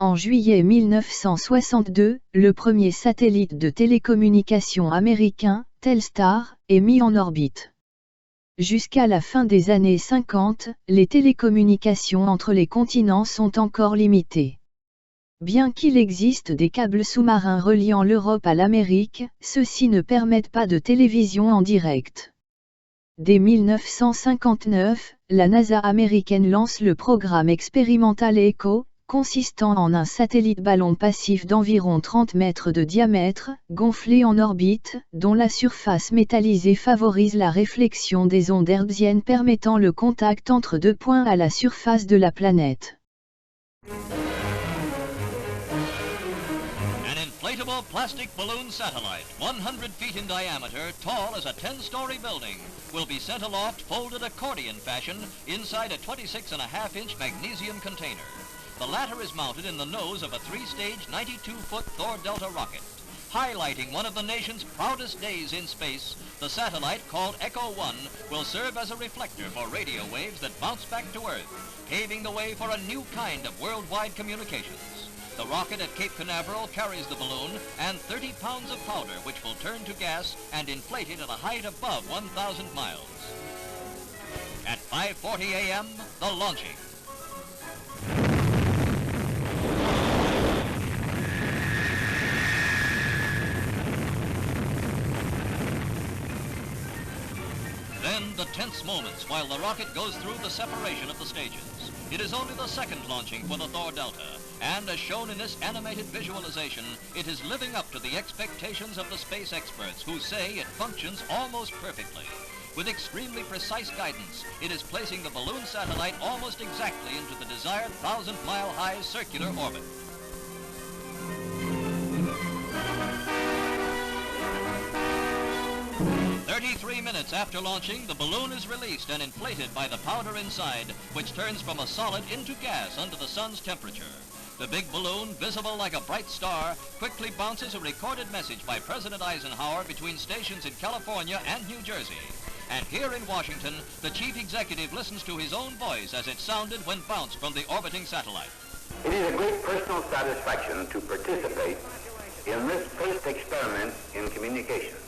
En juillet 1962, le premier satellite de télécommunications américain, Telstar, est mis en orbite. Jusqu'à la fin des années 50, les télécommunications entre les continents sont encore limitées. Bien qu'il existe des câbles sous-marins reliant l'Europe à l'Amérique, ceux-ci ne permettent pas de télévision en direct. Dès 1959, la NASA américaine lance le programme expérimental ECHO, consistant en un satellite ballon passif d'environ 30 mètres de diamètre, gonflé en orbite, dont la surface métallisée favorise la réflexion des ondes hertziennes permettant le contact entre deux points à la surface de la planète. Inflatable plastic balloon satellite, 100 feet in diameter, tall as a 10-story building, will be sent aloft folded accordion fashion inside a 26.5-inch magnesium container. The latter is mounted in the nose of a 3-stage 92-foot Thor Delta rocket. Highlighting one of the nation's proudest days in space, the satellite, called ECHO-1, will serve as a reflector for radio waves that bounce back to Earth, paving the way for a new kind of worldwide communications. The rocket at Cape Canaveral carries the balloon and 30 pounds of powder, which will turn to gas and inflate it at a height above 1,000 miles. At 5:40 a.m., the launching. Then the tense moments while the rocket goes through the separation of the stages. It is only the second launching for the Thor Delta, and as shown in this animated visualization, it is living up to the expectations of the space experts who say it functions almost perfectly. With extremely precise guidance, it is placing the balloon satellite almost exactly into the desired 1,000-mile-high circular orbit. "33 minutes after launching, the balloon is released and inflated by the powder inside, which turns from a solid into gas under the sun's temperature. The big balloon, visible like a bright star, quickly bounces a recorded message by President Eisenhower between stations in California and New Jersey. And here in Washington, the chief executive listens to his own voice as it sounded when bounced from the orbiting satellite. It is a great personal satisfaction to participate in this first experiment in communications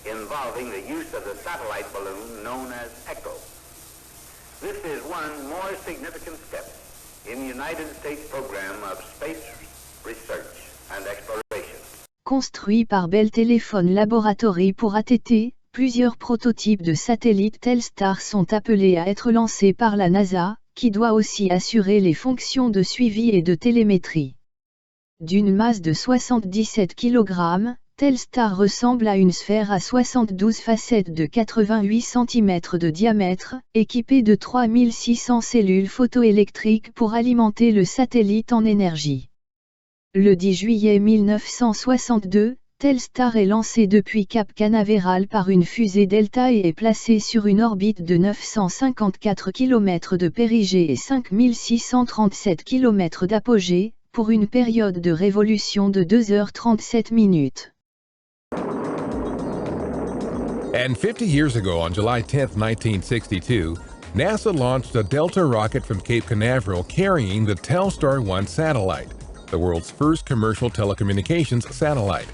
involving the use of the satellite balloon known as ECHO. This is one more significant step in the United States program of space research and exploration. Construit par Bell Telephone Laboratory pour ATT, plusieurs prototypes de satellites Telstar sont appelés à être lancés par la NASA, qui doit aussi assurer les fonctions de suivi et de télémétrie. D'une masse de 77 kg, Telstar ressemble à une sphère à 72 facettes de 88 cm de diamètre, équipée de 3600 cellules photoélectriques pour alimenter le satellite en énergie. Le 10 juillet 1962, Telstar est lancé depuis Cap Canaveral par une fusée Delta et est placé sur une orbite de 954 km de périgée et 5637 km d'apogée, pour une période de révolution de 2h37 minutes. And 50 years ago, on July 10, 1962, NASA launched a Delta rocket from Cape Canaveral carrying the Telstar-1 satellite, the world's first commercial telecommunications satellite.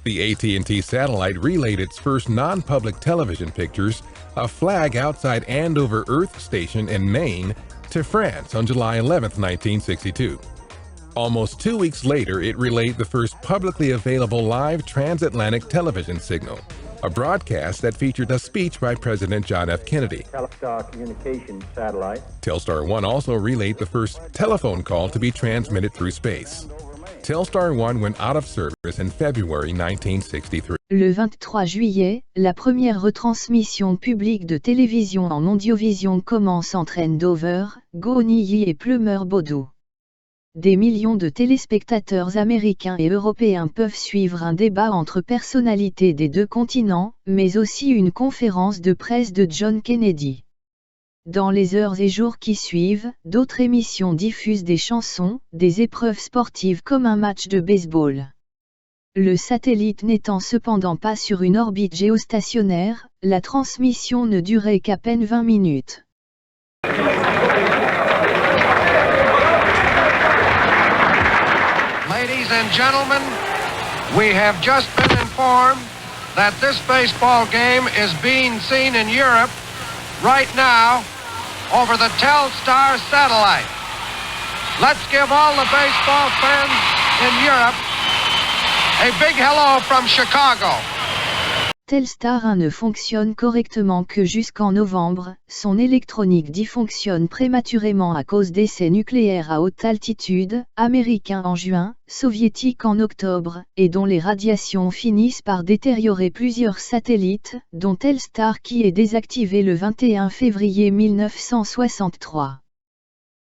The AT&T satellite relayed its first non-public television pictures, a flag outside Andover Earth Station in Maine, to France on July 11, 1962. Almost 2 weeks later, it relayed the first publicly available live transatlantic television signal, a broadcast that featured a speech by President John F. Kennedy. Telstar communications satellite. Telstar-1 also relayed the first telephone call to be transmitted through space. Telstar-1 went out of service in February 1963. Le 23 juillet, la première retransmission publique de télévision en ondiovision commence entre Andover, Gonilly et Plumeur-Bodo. Des millions de téléspectateurs américains et européens peuvent suivre un débat entre personnalités des deux continents, mais aussi une conférence de presse de John Kennedy. Dans les heures et jours qui suivent, d'autres émissions diffusent des chansons, des épreuves sportives comme un match de baseball. Le satellite n'étant cependant pas sur une orbite géostationnaire, la transmission ne durait qu'à peine 20 minutes. and gentlemen, we have just been informed that this baseball game is being seen in Europe right now over the Telstar satellite. Let's give all the baseball fans in Europe a big hello from Chicago. Telstar 1 ne fonctionne correctement que jusqu'en novembre, son électronique dysfonctionne prématurément à cause d'essais nucléaires à haute altitude, américains en juin, soviétiques en octobre, et dont les radiations finissent par détériorer plusieurs satellites, dont Telstar qui est désactivé le 21 février 1963.